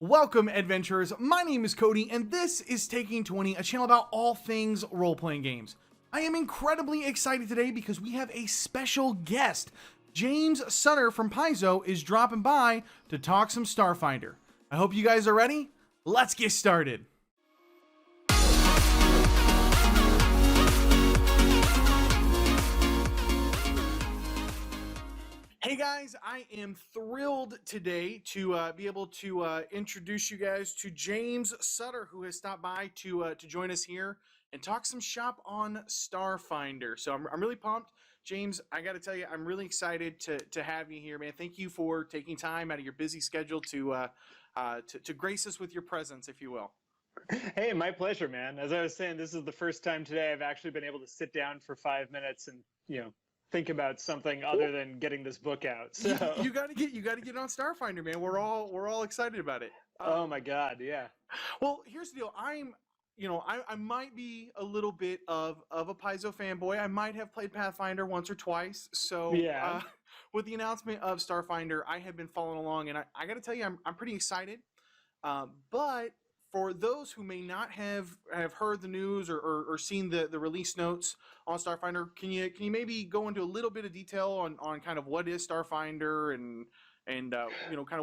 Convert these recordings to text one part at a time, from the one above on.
Welcome, adventurers. My name is Cody, and this is Taking 20, a channel about all things role-playing games. I am incredibly excited today because we have a special guest. James Sutter from Paizo is dropping by to talk some Starfinder. I hope you guys are ready. Let's get started. Hey guys, I am thrilled today to be able to introduce you guys to James Sutter, who has stopped by to join us here and talk some shop on Starfinder. So I'm really pumped. James, I got to tell you, I'm really excited to have you here, man. Thank you for taking time out of your busy schedule to grace us with your presence, if you will. Hey, my pleasure, man. As I was saying, this is the first time today I've actually been able to sit down for 5 minutes and, think about something other than getting this book out. So you got to get on Starfinder, man. We're all excited about it. Oh my God, yeah. Well, here's the deal. I might be a little bit of a Paizo fanboy. I might have played Pathfinder once or twice. So Yeah. With the announcement of Starfinder, I have been following along, and I got to tell you, I'm pretty excited. But for those who may not have heard the news or seen the release notes on Starfinder, can you maybe go into a little bit of detail on kind of what is Starfinder and kind of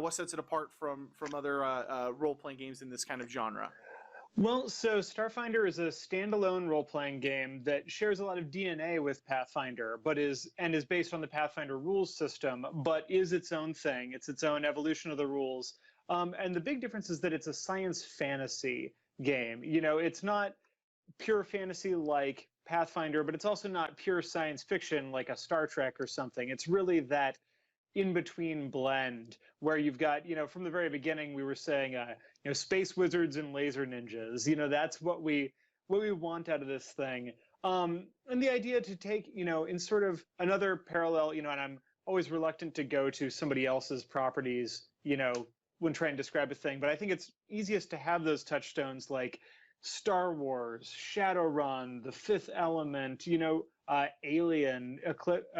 what sets it apart from other role-playing games in this kind of genre? Well, so Starfinder is a standalone role-playing game that shares a lot of DNA with Pathfinder, but is based on the Pathfinder rules system, but is its own thing. It's its own evolution of the rules. And the big difference is that it's a science fantasy game. It's not pure fantasy like Pathfinder, but it's also not pure science fiction like a Star Trek or something. It's really that in-between blend where you've got, from the very beginning, we were saying, space wizards and laser ninjas. That's what we want out of this thing. And the idea to take, in sort of another parallel, and I'm always reluctant to go to somebody else's properties, when trying to describe a thing, but I think it's easiest to have those touchstones like Star Wars, Shadowrun, The Fifth Element, Alien, Eclipse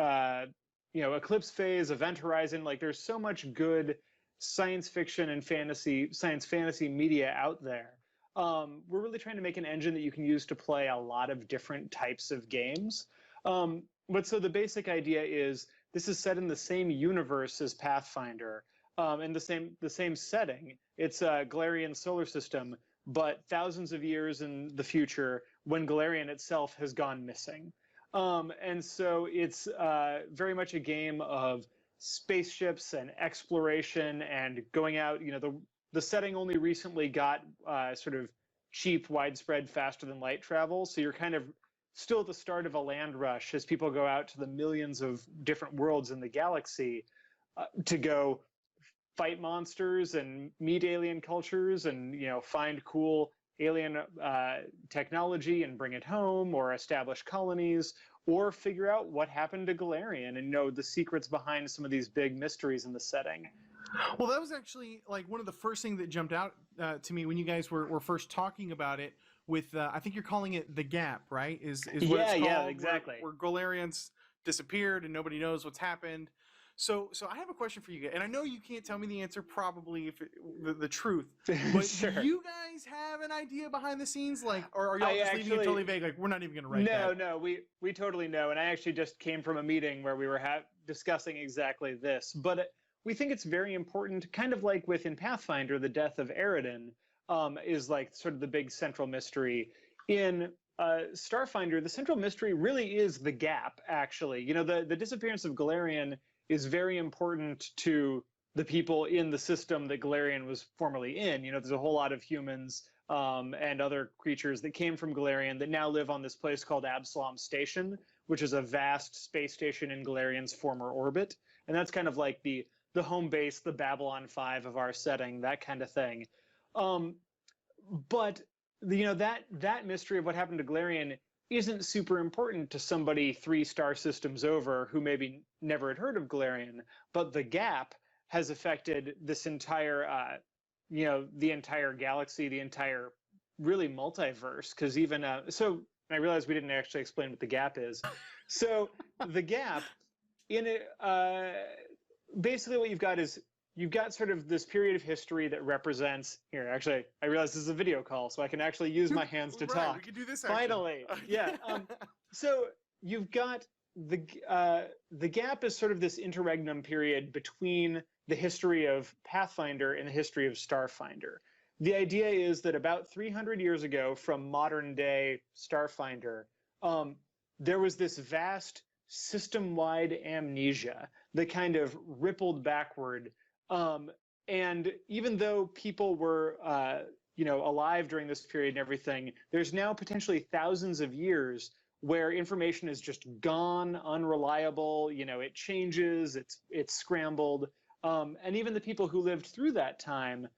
Phase, Event Horizon. Like, there's so much good science fiction and science fantasy media out there. We're really trying to make an engine that you can use to play a lot of different types of games. But so the basic idea is this is set in the same universe as Pathfinder. In the same setting. It's a Galarian solar system, but thousands of years in the future when Galarian itself has gone missing. And so it's very much a game of spaceships and exploration and going out. The setting only recently got sort of cheap, widespread, faster than light travel. So you're kind of still at the start of a land rush as people go out to the millions of different worlds in the galaxy to go fight monsters and meet alien cultures and find cool alien technology and bring it home, or establish colonies, or figure out what happened to Galarian and the secrets behind some of these big mysteries in the setting. Well, that was actually like one of the first things that jumped out to me when you guys were first talking about it. With I think you're calling it the Gap, right? Is what it's called? Yeah, exactly. Where Galarians disappeared and nobody knows what's happened. So I have a question for you guys, and I know you can't tell me the answer, probably the truth, but Sure. Do you guys have an idea behind the scenes, like, or are y'all just leaving it totally vague, like we're not even going to write that? No, we totally know, and I actually just came from a meeting where we were discussing exactly this. But we think it's very important, kind of like in Pathfinder, the death of Aridin is like sort of the big central mystery. In Starfinder, the central mystery really is the Gap, actually. The disappearance of Galarian is very important to the people in the system that Galarian was formerly in. There's a whole lot of humans and other creatures that came from Galarian that now live on this place called Absalom Station, which is a vast space station in Galarian's former orbit. And that's kind of like the home base, the Babylon 5 of our setting, that kind of thing. But that mystery of what happened to Galarian isn't super important to somebody 3 star systems over who maybe never had heard of Galarian, but the Gap has affected this entire, the entire galaxy, the entire really multiverse. Because even so, I realized we didn't actually explain what the Gap is. So the Gap, in it, basically what you've got is you've got sort of this period of history that represents here. Actually, I realize this is a video call, so I can actually use my hands to right, talk. we can do this Finally, yeah. So you've got the gap is sort of this interregnum period between the history of Pathfinder and the history of Starfinder. The idea is that about 300 years ago, from modern day Starfinder, there was this vast system-wide amnesia that kind of rippled backward. And even though people were, alive during this period and everything, there's now potentially thousands of years where information is just gone, unreliable. It changes, it's scrambled, and even the people who lived through that time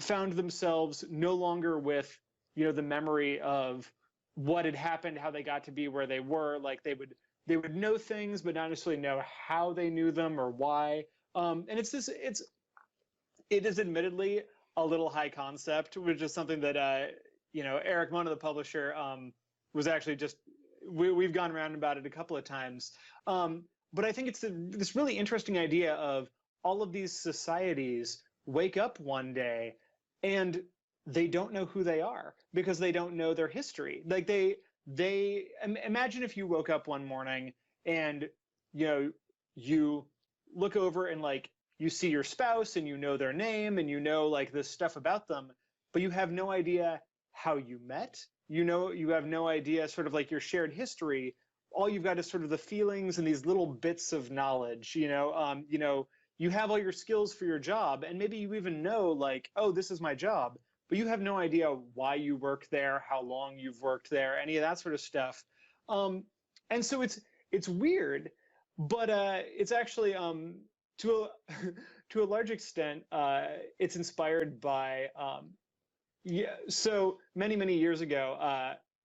found themselves no longer with, the memory of what had happened, how they got to be where they were. Like they would know things, but not necessarily know how they knew them or why. And it is admittedly a little high concept, which is something that Eric Mona, the publisher, was actually just we've gone around about it a couple of times. But I think it's this really interesting idea of all of these societies wake up one day and they don't know who they are because they don't know their history. Like they imagine if you woke up one morning and you look over and like you see your spouse and you know their name and you know like this stuff about them, but you have no idea how you met. You have no idea sort of like your shared history. All you've got is sort of the feelings and these little bits of knowledge. You have all your skills for your job, and maybe you even know like, oh, this is my job, but you have no idea why you work there, how long you've worked there, any of that sort of stuff. And so it's weird, but it's actually to a large extent it's inspired by so many years ago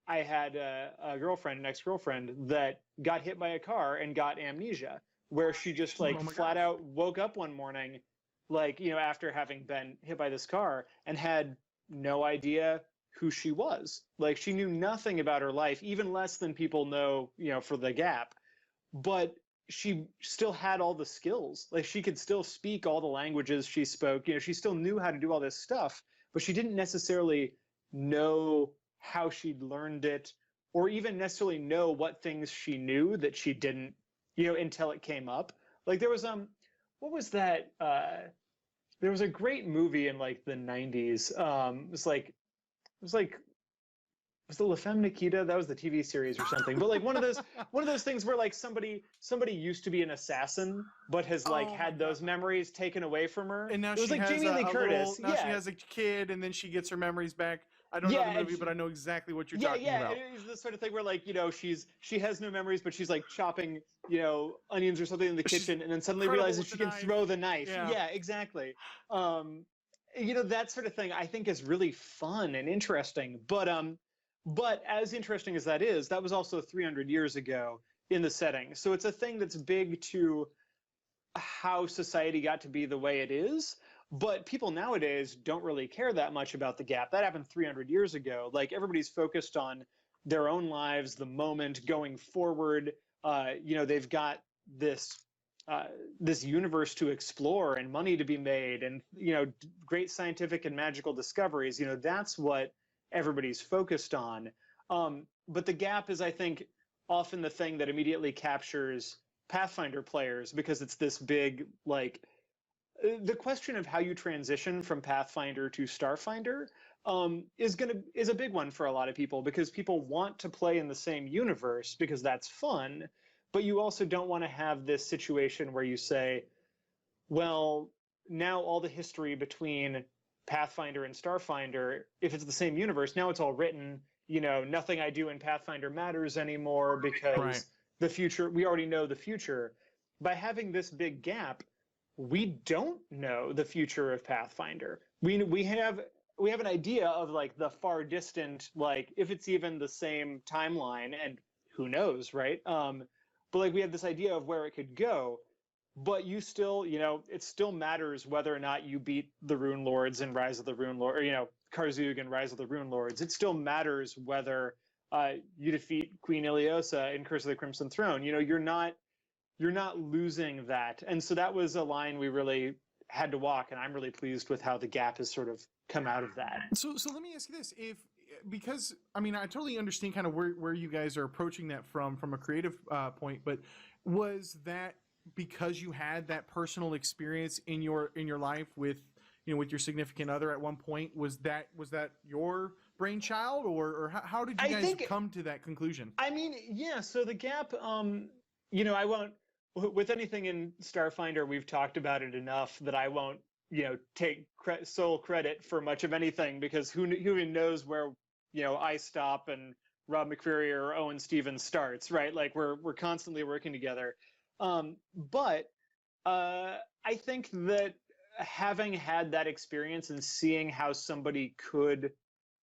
I had a girlfriend, an ex-girlfriend, that got hit by a car and got amnesia, where she just like flat out woke up one morning, like, after having been hit by this car, and had no idea who she was. Like she knew nothing about her life, even less than people know, for the gap. But she still had all the skills. Like she could still speak all the languages she spoke. She still knew how to do all this stuff, but she didn't necessarily know how she'd learned it, or even necessarily know what things she knew that she didn't, until it came up. Like there was what was that? There was a great movie in like the 90s. Was the La Femme Nikita? That was the TV series or something. But like one of those things where like somebody used to be an assassin, but has like had those memories taken away from her. And now it was she like has Jamie Lee Curtis. She has a kid, and then she gets her memories back. I don't know the movie, but I know exactly what you're talking about. Yeah, it's the sort of thing where like, she has no memories, but she's like chopping, onions or something in the kitchen, and then suddenly realizes she can throw the knife. Yeah, exactly. That sort of thing I think is really fun and interesting. But as interesting as that is, that was also 300 years ago in the setting. So it's a thing that's big to how society got to be the way it is. But people nowadays don't really care that much about the gap. That happened 300 years ago. Like everybody's focused on their own lives, the moment, going forward. They've got this universe to explore and money to be made, and great scientific and magical discoveries. That's what everybody's focused on. But the gap is, I think, often the thing that immediately captures Pathfinder players, because it's this big, like, the question of how you transition from Pathfinder to Starfinder is a big one for a lot of people, because people want to play in the same universe because that's fun, but you also don't want to have this situation where you say, well, now all the history between Pathfinder and Starfinder, if it's the same universe, now it's all written. Nothing I do in Pathfinder matters anymore because the future, we already know the future. By having this big gap, we don't know the future of Pathfinder. We have an idea of like the far distant, like if it's even the same timeline, and who knows, right? But like we have this idea of where it could go, but you still, it still matters whether or not you beat the Rune Lords in Rise of the Rune Lord, or Karzug in Rise of the Rune Lords. It still matters whether you defeat Queen Iliosa in Curse of the Crimson Throne. You're not losing that. And so that was a line we really had to walk, and I'm really pleased with how the gap has sort of come out of that. So let me ask you this: because I mean, I totally understand kind of where you guys are approaching that from a creative point, but was that because you had that personal experience in your life with with your significant other at one point? Was that your brainchild, or how did you guys come to that conclusion? I mean, yeah. So the gap, I won't. With anything in Starfinder, we've talked about it enough that I won't, take sole credit for much of anything, because who even knows where, I stop and Rob McCreary or Owen Stevens starts, right? Like we're constantly working together. But I think that having had that experience and seeing how somebody could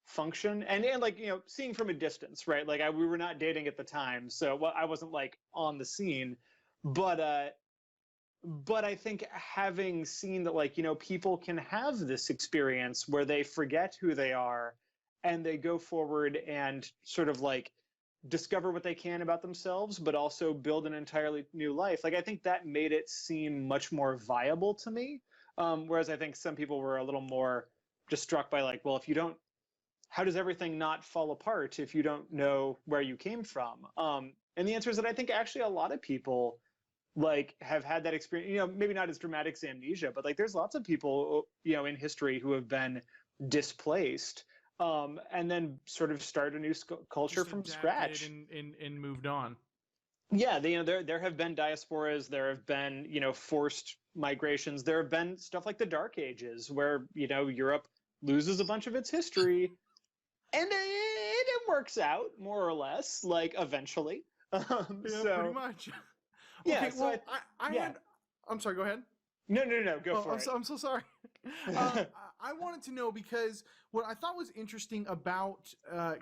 function and like, seeing from a distance, right? Like we were not dating at the time, so I wasn't like on the scene, but I think having seen that, like, people can have this experience where they forget who they are and they go forward and sort of like discover what they can about themselves, but also build an entirely new life. Like, I think that made it seem much more viable to me. Whereas I think some people were a little more just struck by like, well, if you don't, how does everything not fall apart if you don't know where you came from? And the answer is that I think actually a lot of people like have had that experience, maybe not as dramatic as amnesia, but like there's lots of people, in history who have been displaced and then sort of start a new culture from scratch and moved on. Yeah, there have been diasporas, there have been, forced migrations, there have been stuff like the Dark Ages where, Europe loses a bunch of its history and it works out more or less, like eventually. Yeah, pretty much. Yeah, okay, so well, I'm sorry, go ahead. No, go for it. I'm so sorry. I wanted to know, because what I thought was interesting about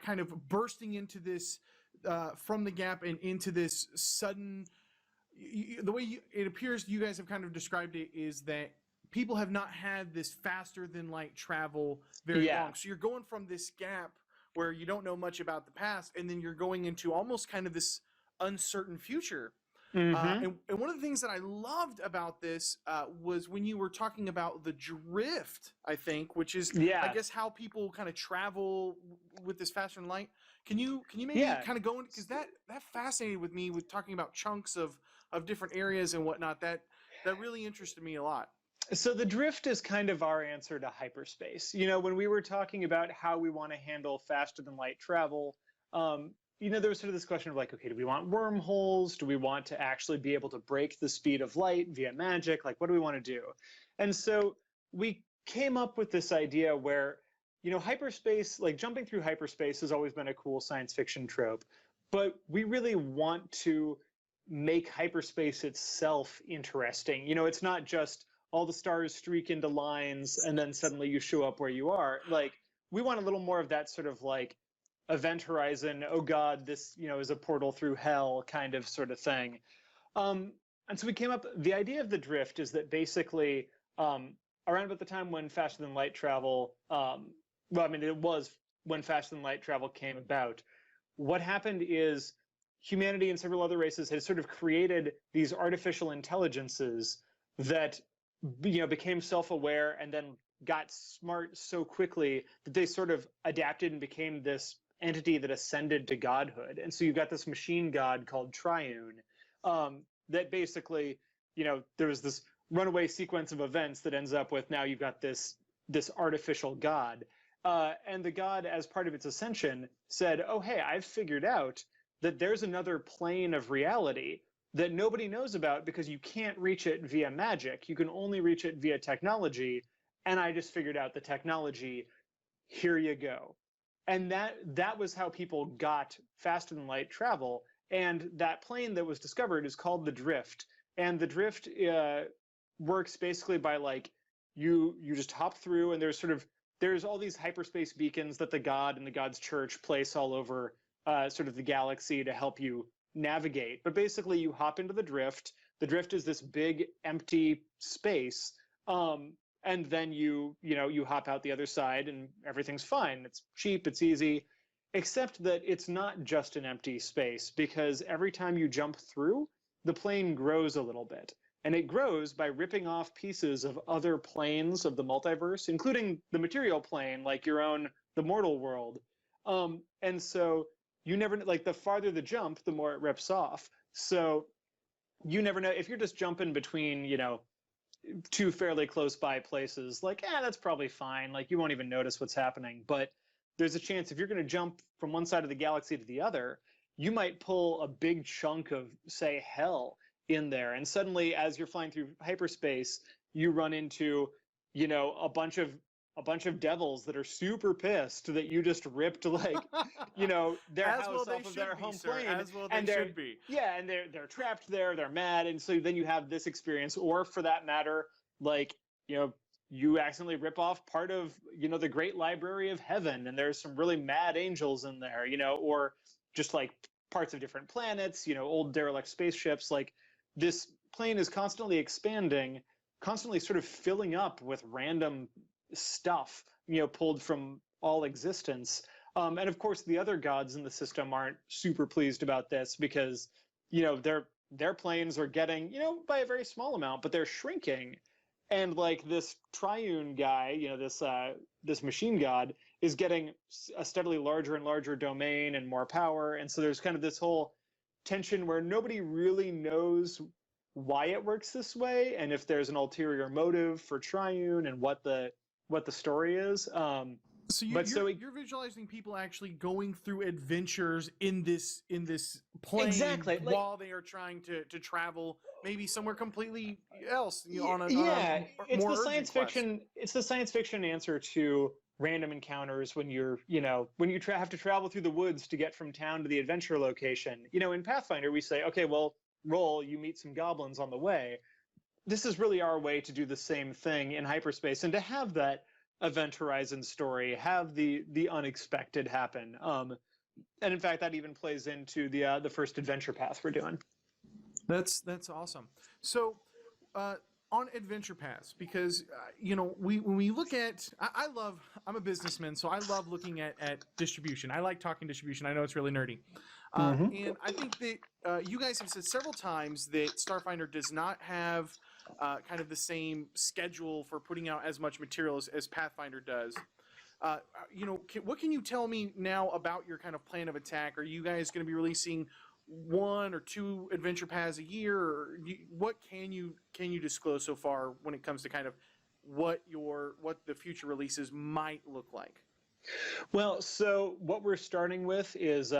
kind of bursting into this from the gap and into this sudden, the way it appears you guys have kind of described it is that people have not had this faster than light travel very long. So you're going from this gap where you don't know much about the past, and then you're going into almost kind of this uncertain future. And one of the things that I loved about this was when you were talking about the drift, I think, which is, I guess, how people kind of travel with this faster than light. Can you maybe kind of go in, because that fascinated with me, with talking about chunks of different areas and whatnot. That really interested me a lot. So the drift is kind of our answer to hyperspace. When we were talking about how we want to handle faster than light travel, there was sort of this question of like, okay, do we want wormholes? Do we want to actually be able to break the speed of light via magic? Like, what do we want to do? And so we came up with this idea where, hyperspace, like jumping through hyperspace has always been a cool science fiction trope, but we really want to make hyperspace itself interesting. It's not just all the stars streak into lines and then suddenly you show up where you are. Like, we want a little more of that sort of like event horizon, oh god, this is a portal through hell kind of sort of thing. And so we came up, the idea of the drift is that basically around about the time when faster than light travel, it was when faster than light travel came about, what happened is humanity and several other races had sort of created these artificial intelligences that became self-aware and then got smart so quickly that they sort of adapted and became this entity that ascended to godhood. And so you've got this machine god called Triune that basically, there was this runaway sequence of events that ends up with, now you've got this artificial god. And the god, as part of its ascension, said, oh, hey, I've figured out that there's another plane of reality that nobody knows about because you can't reach it via magic. You can only reach it via technology. And I just figured out the technology. Here you go. And that was how people got faster than light travel. And that plane that was discovered is called the drift. And the drift works basically by like, you just hop through, and there's all these hyperspace beacons that the god and the god's church place all over sort of the galaxy to help you navigate. But basically you hop into the drift. The drift is this big empty space. And then you hop out the other side and everything's fine. It's cheap, it's easy, except that it's not just an empty space, because every time you jump through, the plane grows a little bit. And it grows by ripping off pieces of other planes of the multiverse, including the material plane, like your own, the mortal world. And so you never, like, the farther the jump, the more it rips off. So you never know if you're just jumping between, two fairly close by places, like, that's probably fine. Like, you won't even notice what's happening. But there's a chance if you're going to jump from one side of the galaxy to the other, you might pull a big chunk of, say, hell in there. And suddenly, as you're flying through hyperspace, you run into, a bunch of devils that are super pissed that you just ripped, like, their As house well off they of their should be, home sir. plane. As well they And they're, should be. yeah, and they're trapped there, they're mad, and so then you have this experience. Or for that matter, like, you accidentally rip off part of, the Great Library of Heaven, and there's some really mad angels in there, or just like parts of different planets, old derelict spaceships. Like, this plane is constantly expanding, constantly sort of filling up with random stuff, pulled from all existence. And of course, the other gods in the system aren't super pleased about this because, their planes are getting, by a very small amount, but they're shrinking. And like this triune guy, this machine god is getting a steadily larger and larger domain and more power. And so there's kind of this whole tension where nobody really knows why it works this way, and if there's an ulterior motive for triune, and what the story is. So you're visualizing people actually going through adventures in this plane, exactly, while they are trying to travel maybe somewhere completely else. It's more the science quest. fiction. It's the science fiction answer to random encounters when you're when you have to travel through the woods to get from town to the adventure location. In Pathfinder we say, okay, well, roll, you meet some goblins on the way. This is really our way to do the same thing in hyperspace, and to have that event horizon story, have the unexpected happen. And in fact, that even plays into the first adventure path we're doing. That's awesome. So on adventure paths, because when we look at, I'm a businessman, so I love looking at distribution. I like talking distribution. I know it's really nerdy. And I think that you guys have said several times that Starfinder does not have kind of the same schedule for putting out as much material as Pathfinder does. What can you tell me now about your kind of plan of attack? Are you guys going to be releasing 1 or 2 adventure paths a year? Or what can you disclose so far when it comes to kind of what the future releases might look like? Well, so what we're starting with is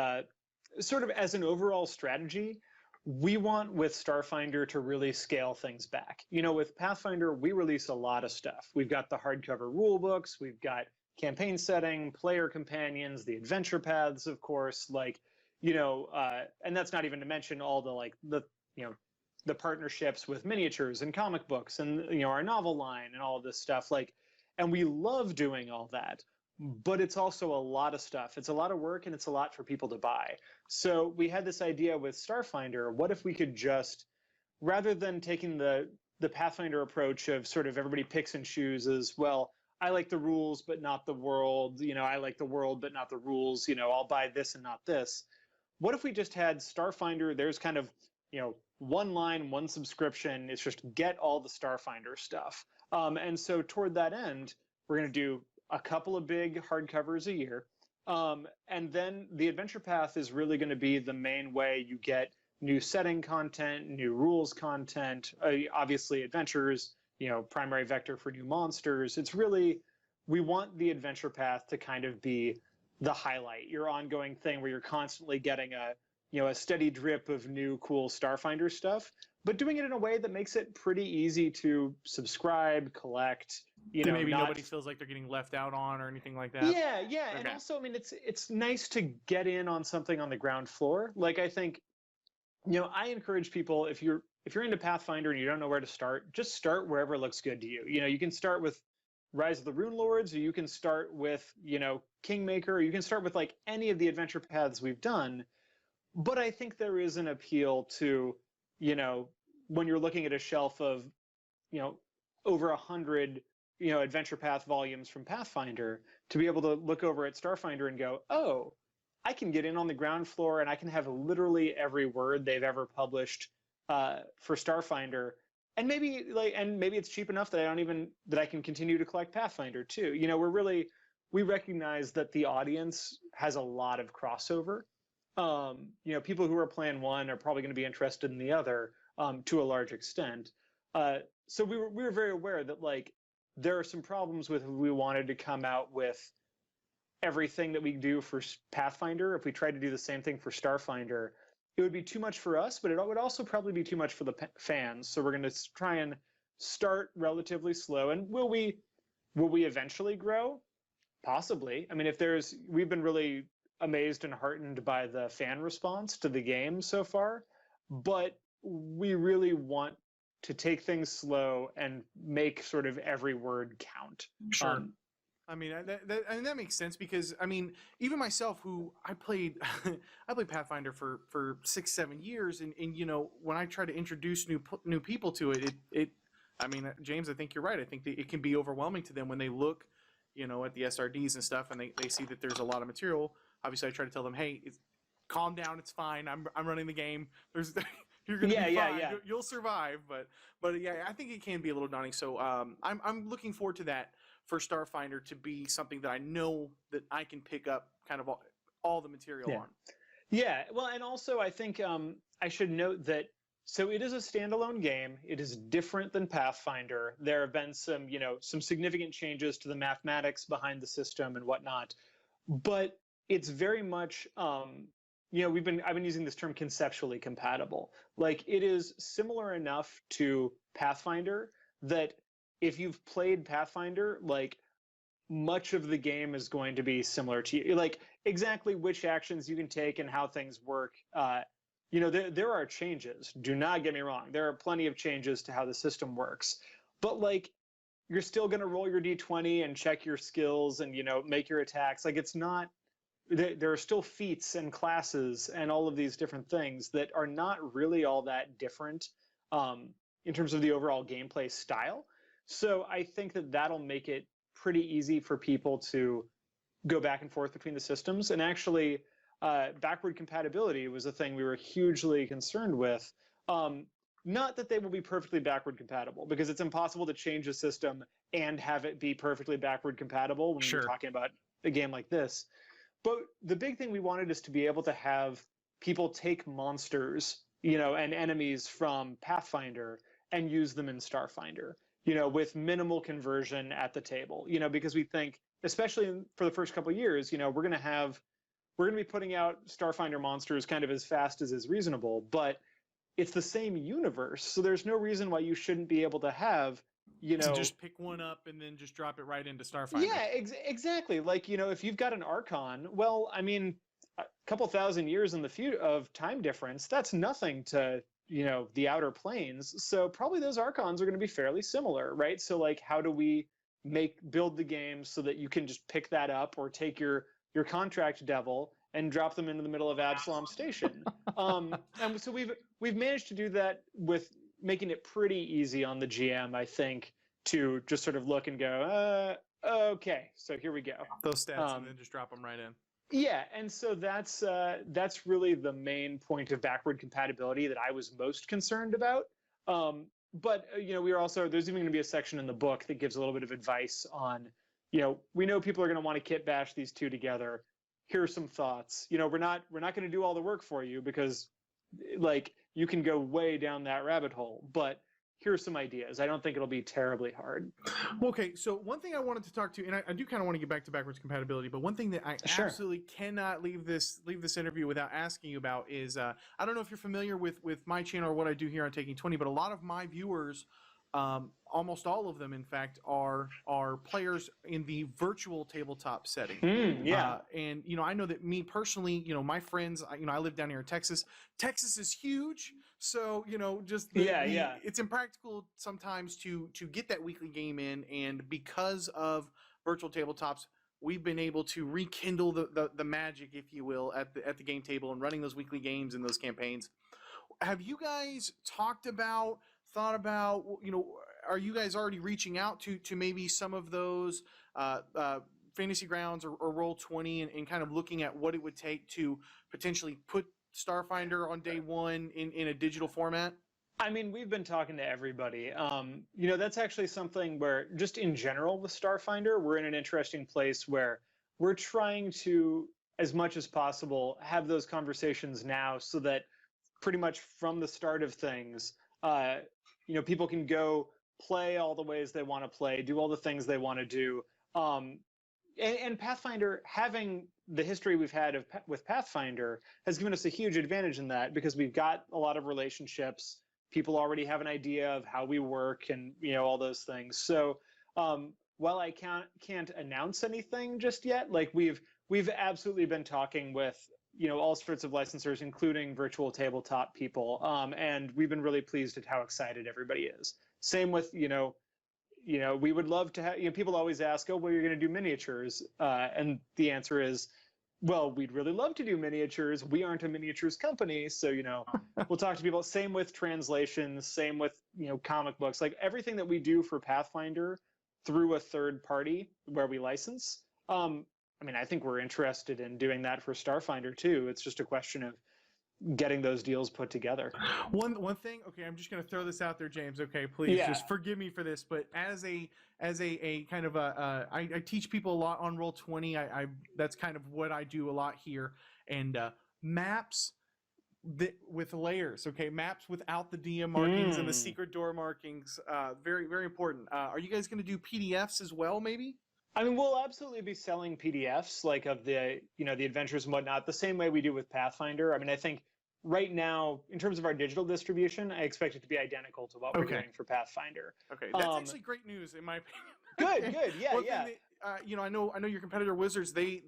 sort of as an overall strategy, we want with Starfinder to really scale things back. With Pathfinder, we release a lot of stuff. We've got the hardcover rule books, we've got campaign setting, player companions, the adventure paths, of course, like, and that's not even to mention all the partnerships with miniatures and comic books and, our novel line and all of this stuff. Like, and we love doing all that. But it's also a lot of stuff. It's a lot of work, and it's a lot for people to buy. So we had this idea with Starfinder, what if we could just, rather than taking the Pathfinder approach of sort of everybody picks and chooses, well, I like the rules but not the world, I like the world but not the rules, I'll buy this and not this. What if we just had Starfinder, there's kind of, one line, one subscription, it's just get all the Starfinder stuff. And so toward that end, we're going to do a couple of big hardcovers a year. And then the adventure path is really going to be the main way you get new setting content, new rules content, obviously adventures, primary vector for new monsters. It's really, we want the adventure path to kind of be the highlight, your ongoing thing where you're constantly getting a steady drip of new cool Starfinder stuff, but doing it in a way that makes it pretty easy to subscribe, collect. Maybe nobody feels like they're getting left out on or anything like that. Yeah. Okay. And also, it's nice to get in on something on the ground floor. Like, I think, I encourage people, if you're into Pathfinder and you don't know where to start, just start wherever looks good to you. You can start with Rise of the Rune Lords, or you can start with, Kingmaker, or you can start with like any of the adventure paths we've done. But I think there is an appeal to, when you're looking at a shelf of, over 100, adventure path volumes from Pathfinder, to be able to look over at Starfinder and go, oh, I can get in on the ground floor and I can have literally every word they've ever published for Starfinder and maybe it's cheap enough that I can continue to collect Pathfinder too. We recognize that the audience has a lot of crossover. People who are playing one are probably going to be interested in the other to a large extent. So we were very aware that like there are some problems with if we wanted to come out with everything that we do for Pathfinder. If we tried to do the same thing for Starfinder, it would be too much for us, but it would also probably be too much for the fans. So we're going to try and start relatively slow. And will we eventually grow? Possibly. I mean, we've been really amazed and heartened by the fan response to the game so far, but we really want to take things slow and make sort of every word count. Sure. I mean, that makes sense because I mean, even myself, who I played Pathfinder for 6-7 years, and when I try to introduce new people to it, I mean, James, I think you're right. I think that it can be overwhelming to them when they look, at the SRDs and stuff, and they see that there's a lot of material. Obviously, I try to tell them, hey, calm down, it's fine. I'm running the game. You're gonna be fine. Yeah. You'll survive. But yeah, I think it can be a little daunting. So I'm looking forward to that for Starfinder to be something that I know that I can pick up kind of all the material on. Yeah. Well, and also I think I should note that so it is a standalone game. It is different than Pathfinder. There have been some significant changes to the mathematics behind the system and whatnot, but it's very much I've been using this term conceptually compatible. Like it is similar enough to Pathfinder that if you've played Pathfinder, like much of the game is going to be similar to you. Like exactly which actions you can take and how things work. There are changes. Do not get me wrong. There are plenty of changes to how the system works. But like you're still going to roll your d20 and check your skills and make your attacks. Like it's not there are still feats and classes and all of these different things that are not really all that different in terms of the overall gameplay style. So I think that that'll make it pretty easy for people to go back and forth between the systems. And actually, backward compatibility was a thing we were hugely concerned with. Not that they will be perfectly backward compatible, because it's impossible to change a system and have it be perfectly backward compatible when we're talking about a game like this. But the big thing we wanted is to be able to have people take monsters, and enemies from Pathfinder and use them in Starfinder, with minimal conversion at the table, because we think, especially for the first couple of years, we're going to be putting out Starfinder monsters kind of as fast as is reasonable, but it's the same universe. So there's no reason why you shouldn't be able to have to just pick one up and then just drop it right into Starfinder. Yeah, exactly. Like, if you've got an Archon, well, I mean, a couple thousand years in the future of time difference, that's nothing to, the Outer Planes. So probably those Archons are going to be fairly similar, right? So like, how do we build the game so that you can just pick that up or take your contract devil and drop them into the middle of Absalom Station? And so we've managed to do that with making it pretty easy on the GM, I think, to just sort of look and go, okay, so here we go. Those stats and then just drop them right in. Yeah, and so that's really the main point of backward compatibility that I was most concerned about. But we are also, there's even going to be a section in the book that gives a little bit of advice on, we know people are going to want to kit bash these two together. Here are some thoughts. We're not going to do all the work for you because, like, you can go way down that rabbit hole. But here are some ideas. I don't think it'll be terribly hard. Okay, so one thing I wanted to talk to, and I do kind of want to get back to backwards compatibility, but one thing that I absolutely cannot leave this interview without asking you about is, I don't know if you're familiar with my channel or what I do here on Taking 20, but a lot of my viewers, almost all of them, in fact, are players in the virtual tabletop setting. And I know that me personally, my friends, I live down here in Texas. Texas is huge, so just it's impractical sometimes to get that weekly game in. And because of virtual tabletops, we've been able to rekindle the magic, if you will, at the game table and running those weekly games and those campaigns. Have you guys thought about, are you guys already reaching out to maybe some of those Fantasy Grounds or Roll20 and kind of looking at what it would take to potentially put Starfinder on day one in a digital format? I mean, we've been talking to everybody. That's actually something where, just in general with Starfinder, we're in an interesting place where we're trying to, as much as possible, have those conversations now so that pretty much from the start of things, uh, people can go play all the ways they want to play, do all the things they want to do. Um, and Pathfinder, having the history we've had with Pathfinder, has given us a huge advantage in that because we've got a lot of relationships. People already have an idea of how we work, and all those things. So while I can't announce anything just yet, like we've absolutely been talking with all sorts of licensors, including virtual tabletop people, and we've been really pleased at how excited everybody is. Same with we would love to have, people always ask, oh, well, you're going to do miniatures. And the answer is, well, we'd really love to do miniatures. We aren't a miniatures company. So, we'll talk to people. Same with translations, same with, comic books, like everything that we do for Pathfinder through a third party where we license. I think we're interested in doing that for Starfinder too. It's just a question of getting those deals put together. One thing, okay, I'm just going to throw this out there, James. Okay, please just forgive me for this, but as a kind of I teach people a lot on Roll20. I that's kind of what I do a lot here, and maps with layers. Okay, maps without the DM markings and the secret door markings. Very very important. Are you guys going to do PDFs as well? Maybe. I mean, we'll absolutely be selling PDFs like of the the adventures and whatnot, the same way we do with Pathfinder. I mean, I think right now, in terms of our digital distribution, I expect it to be identical to what we're doing for Pathfinder. Okay, that's actually great news in my opinion. Good, yeah, yeah. I know your competitor Wizards. They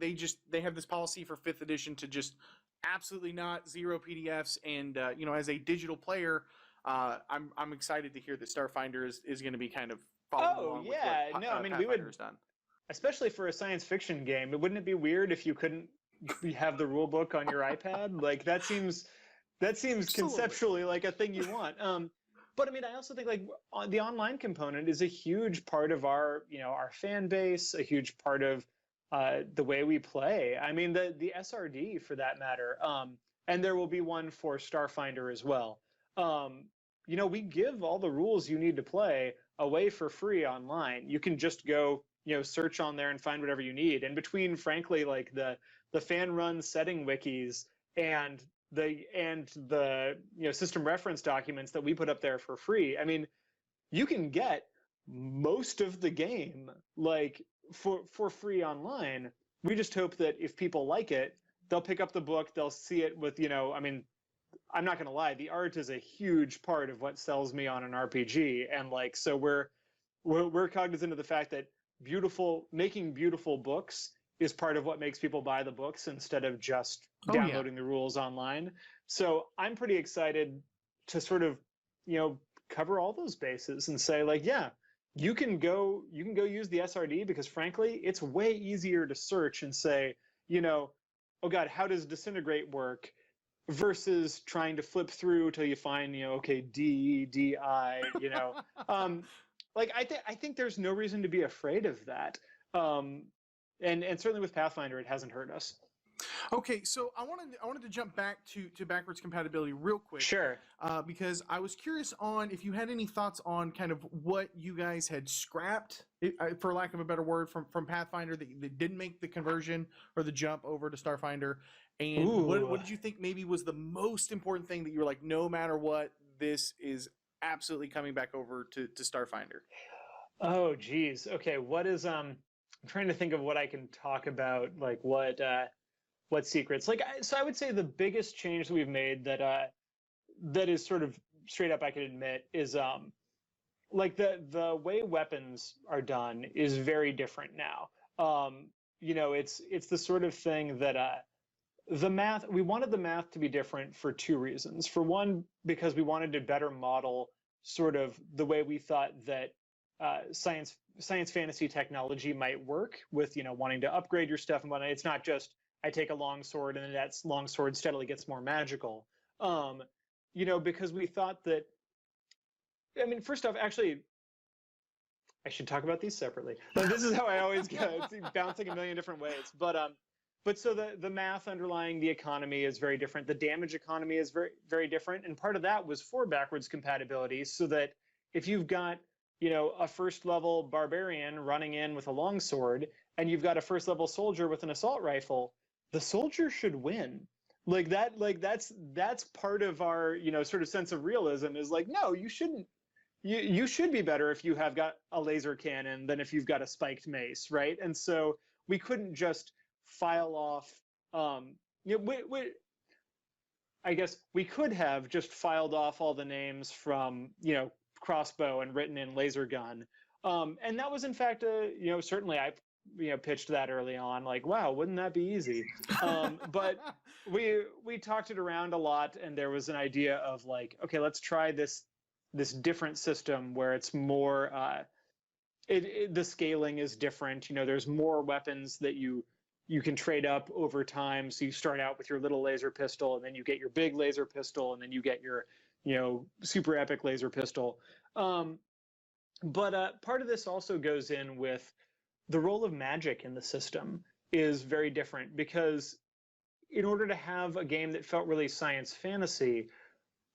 have this policy for 5th edition to just absolutely not zero PDFs. And as a digital player, I'm excited to hear that Starfinder is going to be kind of following along with what Pathfinder's done. Especially for a science fiction game, wouldn't it be weird if you couldn't have the rule book on your iPad? Like that seems Absolutely. Conceptually like a thing you want. But I mean, I also think like the online component is a huge part of our our fan base, a huge part of the way we play. I mean, the SRD for that matter, and there will be one for Starfinder as well. We give all the rules you need to play away for free online. You can just go search on there and find whatever you need. And between, frankly, like the fan run setting wikis and the system reference documents that we put up there for free, I mean, you can get most of the game like for free online. We just hope that if people like it, they'll pick up the book, they'll see it with I mean, I'm not going to lie, the art is a huge part of what sells me on an RPG, and like so we're cognizant of the fact that making beautiful books is part of what makes people buy the books instead of just downloading the rules online. So I'm pretty excited to sort of cover all those bases and say like, yeah, you can go use the SRD, because frankly it's way easier to search and say oh god, how does disintegrate work, versus trying to flip through till you find okay, DI. Like I think there's no reason to be afraid of that, and certainly with Pathfinder, it hasn't hurt us. Okay, so I wanted to jump back to backwards compatibility real quick. Sure. Because I was curious on if you had any thoughts on kind of what you guys had scrapped, for lack of a better word, from Pathfinder that didn't make the conversion or the jump over to Starfinder, and what did you think maybe was the most important thing that you were like, no matter what, this is absolutely coming back over to Starfinder? Oh geez. Okay, what is I'm trying to think of what I can talk about, like what secrets. Like so I would say the biggest change that we've made that is sort of straight up I can admit is like the way weapons are done is very different now. It's the sort of thing that we wanted the math to be different for two reasons. For one, because we wanted to better model sort of the way we thought that science fantasy technology might work with wanting to upgrade your stuff and whatnot. It's not just I take a long sword and then that long sword steadily gets more magical. Because we thought that, I mean, first off, actually, I should talk about these separately. But this is how I always go. It's bouncing a million different ways. But but so the math underlying the economy is very different. The damage economy is very, very different. And part of that was for backwards compatibility, so that if you've got, a first level barbarian running in with a longsword, and you've got a first level soldier with an assault rifle, the soldier should win. That's part of our, sort of sense of realism, is like, no, you shouldn't. You should be better if you have got a laser cannon than if you've got a spiked mace, right? And so we couldn't just file off. I guess we could have just filed off all the names from crossbow and written in laser gun, and that was in fact certainly I pitched that early on, like, wow, wouldn't that be easy? But we talked it around a lot, and there was an idea of like, okay, let's try this different system where it's more the scaling is different. There's more weapons that you can trade up over time. So you start out with your little laser pistol, and then you get your big laser pistol, and then you get your super epic laser pistol. But part of this also goes in with the role of magic in the system is very different, because in order to have a game that felt really science fantasy,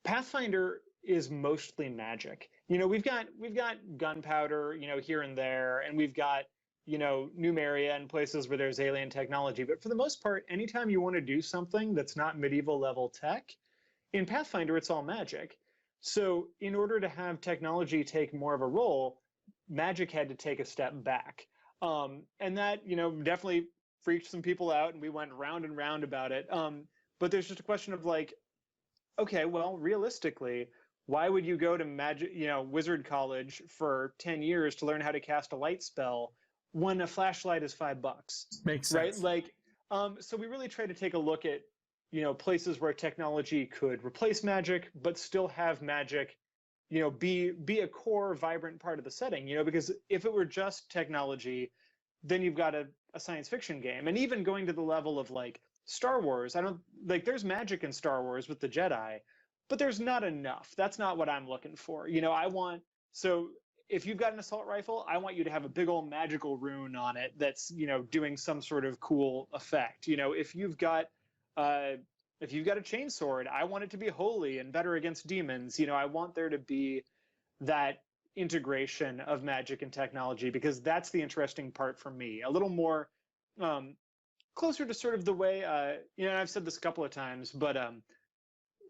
Pathfinder is mostly magic. We've got gunpowder, here and there, and we've got, Numeria and places where there's alien technology. But for the most part, anytime you want to do something that's not medieval level tech, in Pathfinder, it's all magic. So in order to have technology take more of a role, magic had to take a step back. And that, definitely freaked some people out, and we went round and round about it. But there's just a question of like, okay, well, realistically, why would you go to wizard college for 10 years to learn how to cast a light spell when a flashlight is $5? Makes right? sense. Like, so we really try to take a look at, places where technology could replace magic, but still have magic, be a core, vibrant part of the setting, because if it were just technology, then you've got a science fiction game. And even going to the level of like Star Wars, there's magic in Star Wars with the Jedi, but there's not enough. That's not what I'm looking for. So if you've got an assault rifle, I want you to have a big old magical rune on it that's, doing some sort of cool effect. If you've got a chainsword, I want it to be holy and better against demons. I want there to be that integration of magic and technology, because that's the interesting part for me. A little more closer to sort of the way, and I've said this a couple of times, but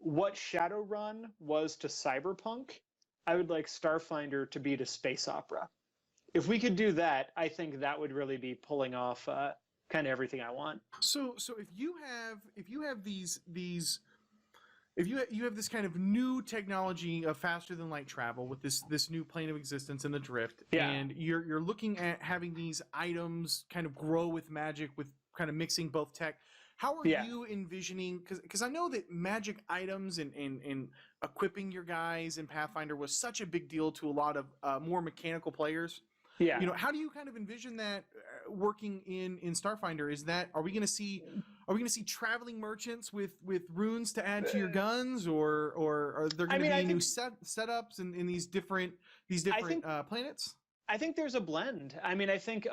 what Shadowrun was to cyberpunk, I would like Starfinder to be to space opera. If we could do that, I think that would really be pulling off kind of everything I want. So if you have this kind of new technology of faster than light travel with this new plane of existence in the drift, Yeah. and you're looking at having these items kind of grow with magic, with kind of mixing both tech, how are you envisioning, because I know that magic items and equipping your guys in Pathfinder was such a big deal to a lot of more mechanical players. Yeah. How do you kind of envision that working in Starfinder? Are we going to see traveling merchants with runes to add to your guns, or are there going to be new setups in these different planets? I think there's a blend. I think,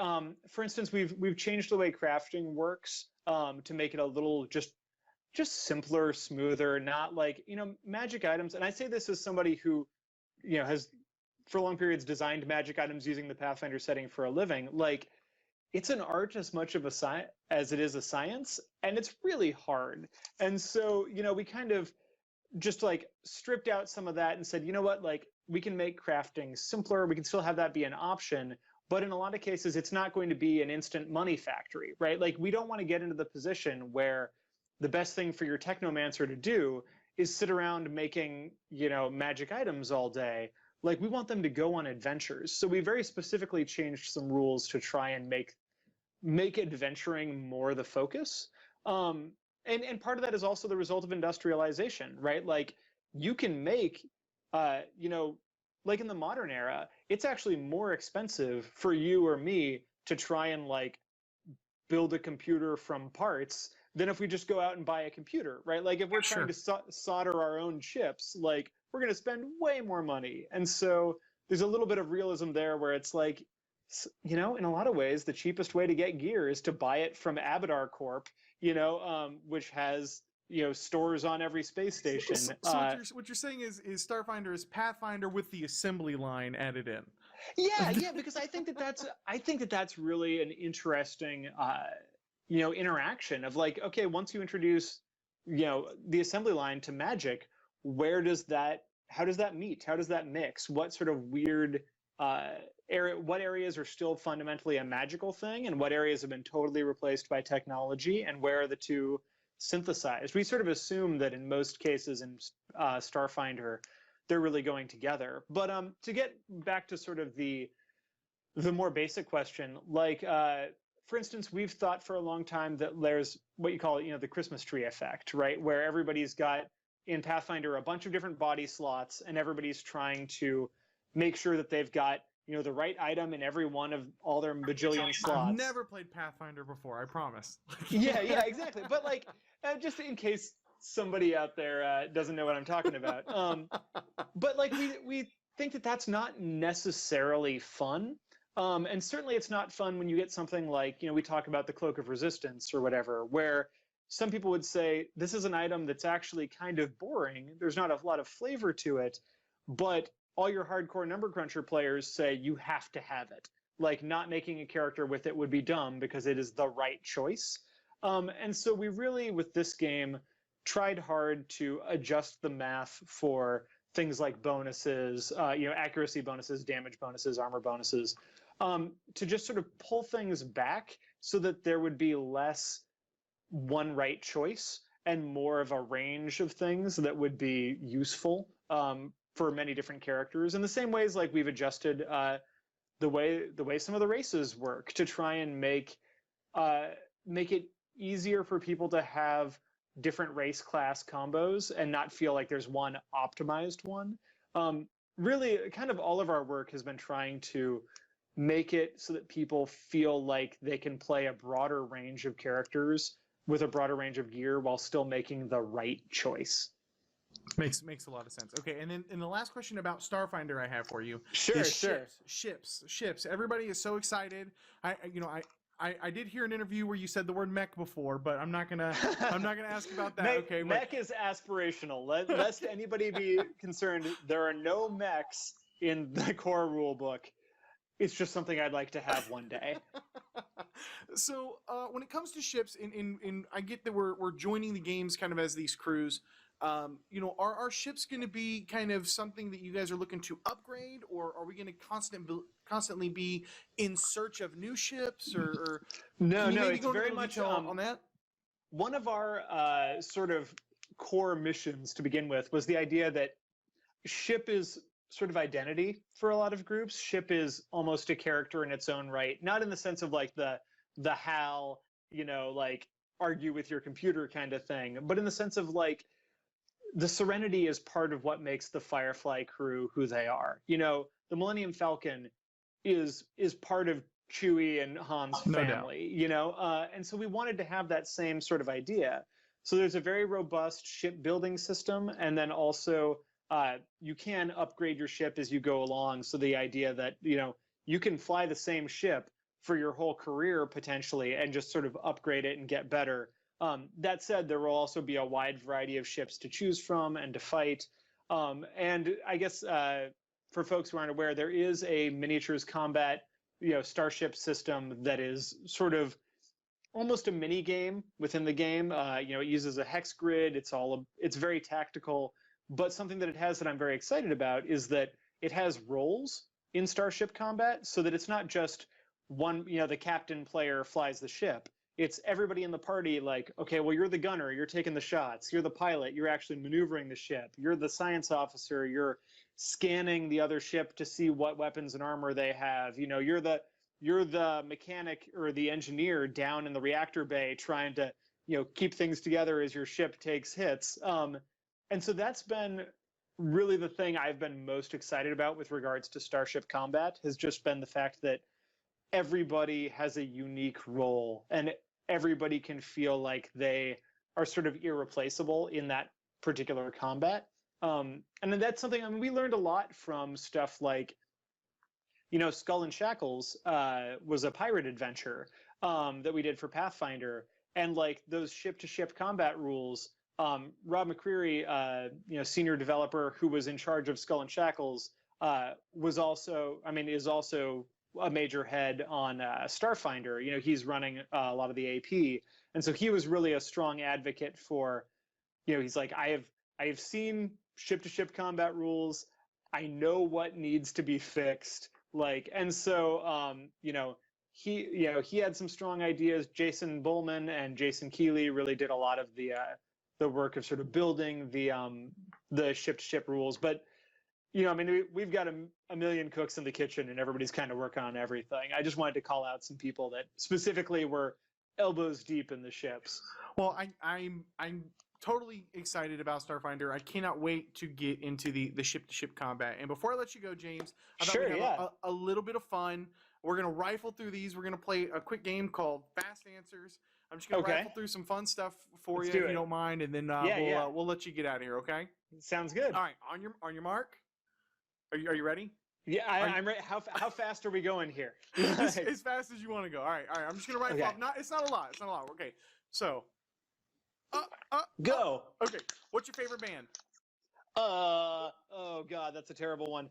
for instance, we've changed the way crafting works to make it a little just simpler, smoother, not like, magic items. And I say this as somebody who, has for long periods designed magic items using the Pathfinder setting for a living. Like, it's an art as much of a science as it is a science, and it's really hard. And so, we kind of just like stripped out some of that and said, you know what, like, we can make crafting simpler. We can still have that be an option, but in a lot of cases, it's not going to be an instant money factory, right? Like, we don't want to get into the position where the best thing for your technomancer to do is sit around making, magic items all day. Like, we want them to go on adventures. So we very specifically changed some rules to try and make adventuring more the focus. And part of that is also the result of industrialization, right? Like, you can make, like in the modern era, it's actually more expensive for you or me to try and like build a computer from parts than if we just go out and buy a computer, right? Like, if we're trying to solder our own chips, like, we're going to spend way more money. And so there's a little bit of realism there where it's like, in a lot of ways, the cheapest way to get gear is to buy it from Abadar Corp, which has, stores on every space station. So what you're saying is Starfinder is Pathfinder with the assembly line added in. Yeah, because I think that that's really an interesting, interaction of like, okay, once you introduce, the assembly line to Magic, how does that meet? How does that mix? What sort of weird what areas are still fundamentally a magical thing, and what areas have been totally replaced by technology, and where are the two synthesized? We sort of assume that in most cases in Starfinder, they're really going together. But to get back to sort of the more basic question, like for instance, we've thought for a long time that there's what you call, the Christmas tree effect, right? Where everybody's got in Pathfinder a bunch of different body slots, and everybody's trying to make sure that they've got, the right item in every one of all their bajillion slots. I've never played Pathfinder before, I promise. yeah, exactly. But like, just in case somebody out there doesn't know what I'm talking about. But like, we think that that's not necessarily fun. And certainly it's not fun when you get something like, we talk about the Cloak of Resistance or whatever, where some people would say, this is an item that's actually kind of boring. There's not a lot of flavor to it, but all your hardcore number cruncher players say you have to have it. Like, not making a character with it would be dumb because it is the right choice. And so we really, with this game, tried hard to adjust the math for things like bonuses, accuracy bonuses, damage bonuses, armor bonuses, to just sort of pull things back so that there would be less one right choice and more of a range of things that would be useful for many different characters. In the same ways, like, we've adjusted the way some of the races work to try and make it easier for people to have different race class combos and not feel like there's one optimized one. Really, kind of all of our work has been trying to make it so that people feel like they can play a broader range of characters with a broader range of gear while still making the right choice. Makes a lot of sense. Okay, and then the last question about Starfinder I have for you. Sure. Ships. Everybody is so excited. I did hear an interview where you said the word mech before, but I'm not gonna ask about that. Okay, mech is aspirational. Lest anybody be concerned, there are no mechs in the core rulebook. It's just something I'd like to have one day. So when it comes to ships, in I get that we're joining the games kind of as these crews. Are our ships going to be kind of something that you guys are looking to upgrade, or are we going to constantly be in search of new ships? Or no, it's very much on that. One of our sort of core missions to begin with was the idea that ship is sort of identity for a lot of groups. Ship is almost a character in its own right, not in the sense of like the HAL, like argue with your computer kind of thing, but in the sense of like, the Serenity is part of what makes the Firefly crew who they are. The Millennium Falcon is part of Chewie and Han's family, and so we wanted to have that same sort of idea. So there's a very robust shipbuilding system, and then also you can upgrade your ship as you go along. So the idea that, you can fly the same ship for your whole career potentially and just sort of upgrade it and get better. That said, there will also be a wide variety of ships to choose from and to fight. And I guess for folks who aren't aware, there is a miniatures combat, Starship system that is sort of almost a mini game within the game. It uses a hex grid. It's very tactical. But something that it has that I'm very excited about is that it has roles in Starship combat, so that it's not just one, the captain player flies the ship. It's everybody in the party, like, okay, well, you're the gunner, you're taking the shots. You're the pilot, you're actually maneuvering the ship. You're the science officer, you're scanning the other ship to see what weapons and armor they have. You're the mechanic or the engineer down in the reactor bay trying to, keep things together as your ship takes hits. And so that's been really the thing I've been most excited about with regards to Starship combat, has just been the fact that everybody has a unique role and everybody can feel like they are sort of irreplaceable in that particular combat. And then that's something, we learned a lot from stuff like Skull and Shackles was a pirate adventure that we did for Pathfinder, and like those ship-to-ship combat rules. Rob McCreary, senior developer who was in charge of Skull and Shackles, is also a major head on Starfinder. He's running a lot of the AP, and so he was really a strong advocate for. He's like, I have seen ship-to-ship combat rules. I know what needs to be fixed. And so he had some strong ideas. Jason Bullman and Jason Keeley really did a lot of the work of sort of building the ship-to-ship rules. But we've got a million cooks in the kitchen, and everybody's kind of working on everything. I just wanted to call out some people that specifically were elbows deep in the ships. Well, I'm totally excited about Starfinder. I cannot wait to get into the ship-to-ship combat. And before I let you go, James, I thought we'd have a little bit of fun. We're going to rifle through these. We're going to play a quick game called Fast Answers. I'm just going to rifle through some fun stuff for you, if you don't mind, and then we'll let you get out of here, okay? Sounds good. All right, on your mark. Are you ready? Yeah, I'm ready. How fast are we going here? as fast as you want to go. All right. I'm just going to rifle off. It's not a lot. Okay, so... Go. Okay. What's your favorite band? Oh God, that's a terrible one.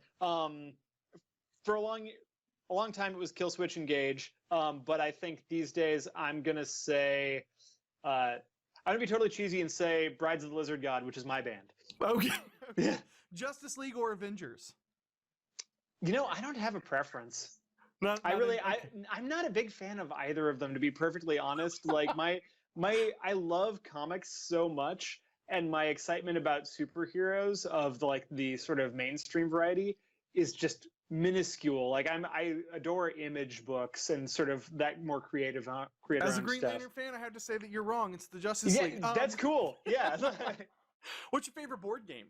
For a long time it was Killswitch Engage. But I think these days I'm gonna say, I'm gonna be totally cheesy and say Brides of the Lizard God, which is my band. Okay. Justice League or Avengers? I don't have a preference. I'm not a big fan of either of them, to be perfectly honest. Like I love comics so much, and my excitement about superheroes of the sort of mainstream variety is just minuscule. I adore Image books and sort of that more creative As a Green Lantern fan, I have to say that you're wrong. It's the Justice League. That's cool. Yeah. What's your favorite board game?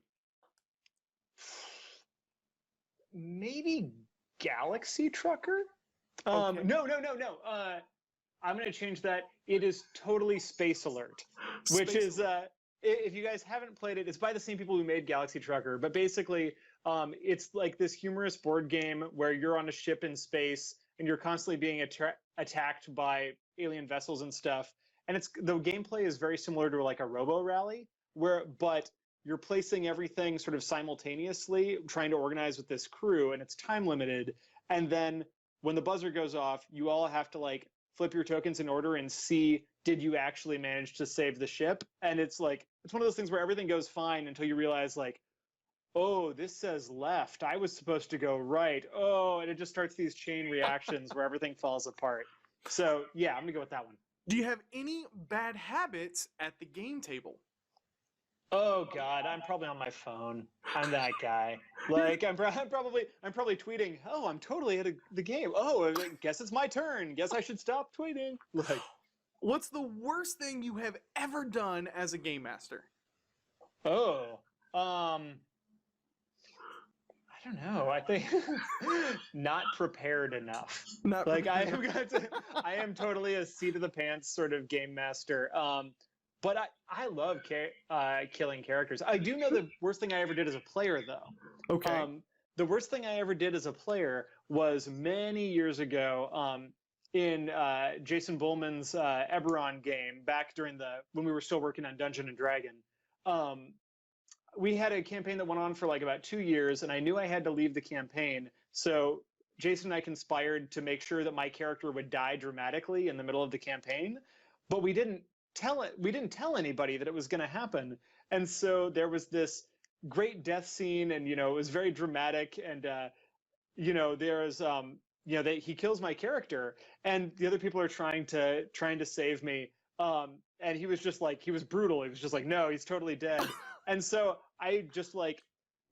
Maybe Galaxy Trucker? Okay. No. I'm going to change that. It is totally Space Alert, which is, if you guys haven't played it, it's by the same people who made Galaxy Trucker. But basically, it's like this humorous board game where you're on a ship in space and you're constantly being attacked by alien vessels and stuff. And the gameplay is very similar to like a Robo Rally, but you're placing everything sort of simultaneously, trying to organize with this crew, and it's time limited. And then when the buzzer goes off, you all have to flip your tokens in order and see, did you actually manage to save the ship? And it's one of those things where everything goes fine until you realize oh, this says left. I was supposed to go right. Oh, and it just starts these chain reactions where everything falls apart. So yeah, I'm gonna go with that one. Do you have any bad habits at the game table? Oh God, I'm probably on my phone. I'm that guy. I'm probably tweeting. Oh, I'm totally at the game. Oh, I guess it's my turn. Guess I should stop tweeting. What's the worst thing you have ever done as a game master? Oh, I don't know. I think not prepared enough. I am totally a seat of the pants sort of game master. But I love killing characters. I do know the worst thing I ever did as a player, though. Okay. The worst thing I ever did as a player was many years ago in Jason Bullman's Eberron game, back when we were still working on Dungeon & Dragon. We had a campaign that went on for about 2 years, and I knew I had to leave the campaign. So Jason and I conspired to make sure that my character would die dramatically in the middle of the campaign, but we didn't tell anybody that it was going to happen. And so there was this great death scene, and it was very dramatic, and there's he kills my character, and the other people are trying to save me, and he was just he was brutal. He was just no, he's totally dead. And so I just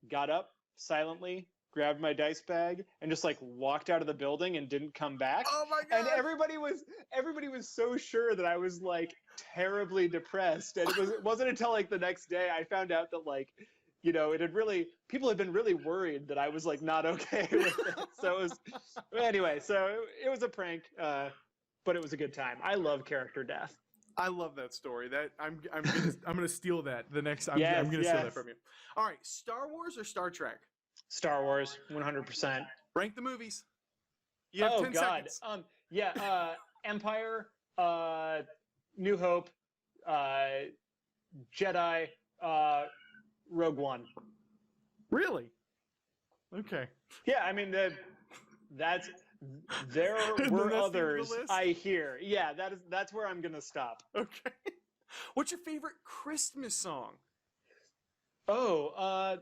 got up silently, grabbed my dice bag, and just walked out of the building and didn't come back. Oh my God. And everybody was so sure that I was terribly depressed. And it wasn't until the next day I found out that people had been really worried that I was not okay with it. So it was a prank, but it was a good time. I love character death. I love that story. That I'm gonna steal that the next. I'm gonna steal that from you. All right, Star Wars or Star Trek? Star Wars, 100%. Rank the movies. You have Oh 10 God. seconds. Yeah. Empire. New Hope. Jedi. Rogue One. Really? Okay. Yeah, I mean that's there And then were that's the end of the others list? I hear. Yeah, that's where I'm gonna stop. Okay. What's your favorite Christmas song? Oh,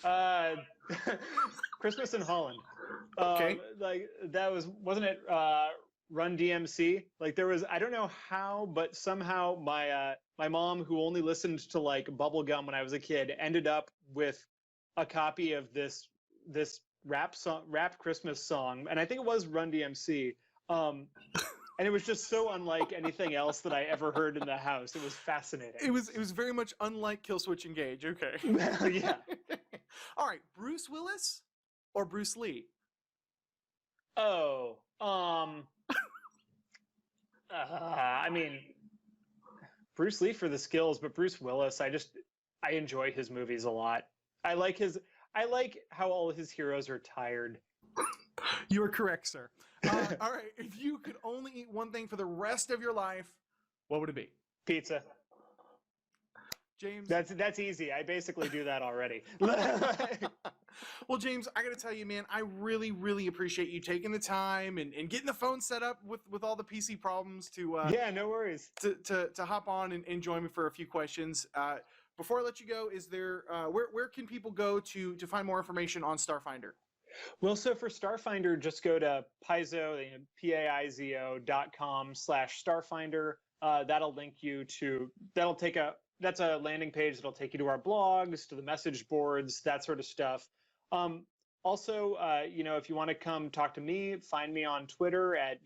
uh, Christmas in Holland. Okay. Like that wasn't it? Run DMC. Like there was, I don't know how, but somehow my mom, who only listened to like bubblegum when I was a kid, ended up with a copy of this rap Christmas song, and I think it was Run DMC. Um, and it was just so unlike anything else that I ever heard in the house. It was fascinating. It was very much unlike Kill Switch Engage. Okay. Yeah. All right, Bruce Willis or Bruce Lee? Oh, I mean, Bruce Lee for the skills, but Bruce Willis, I enjoy his movies a lot. I like how all his heroes are tired. You are correct, sir. All right, if you could only eat one thing for the rest of your life, what would it be? Pizza. James? That's easy. I basically do that already. Well, James, I got to tell you, man, I really, really appreciate you taking the time and getting the phone set up with all the PC problems to yeah, no worries. to hop on and join me for a few questions. Before I let you go, is there where can people go to find more information on Starfinder? Well, so for Starfinder, just go to Paizo, paizo.com/Starfinder. That'll link you to, that's a landing page that'll take you to our blogs, to the message boards, that sort of stuff. Also, if you want to come talk to me, find me on Twitter at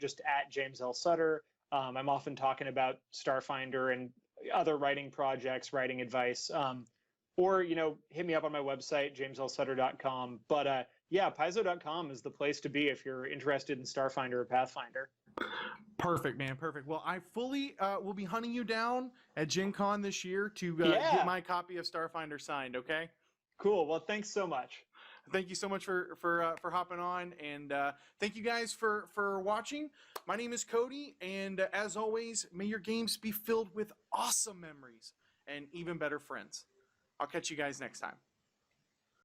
James L. Sutter. I'm often talking about Starfinder and other writing projects, writing advice. Or, hit me up on my website, jameslsutter.com. But yeah, Paizo.com is the place to be if you're interested in Starfinder or Pathfinder. Perfect, man. Perfect. Well, I fully will be hunting you down at Gen Con this year to Yeah. get my copy of Starfinder signed. Okay. Cool. Well, thanks so much. Thank you so much for hopping on, and thank you guys for watching. My name is Cody, and as always, may your games be filled with awesome memories and even better friends. I'll catch you guys next time.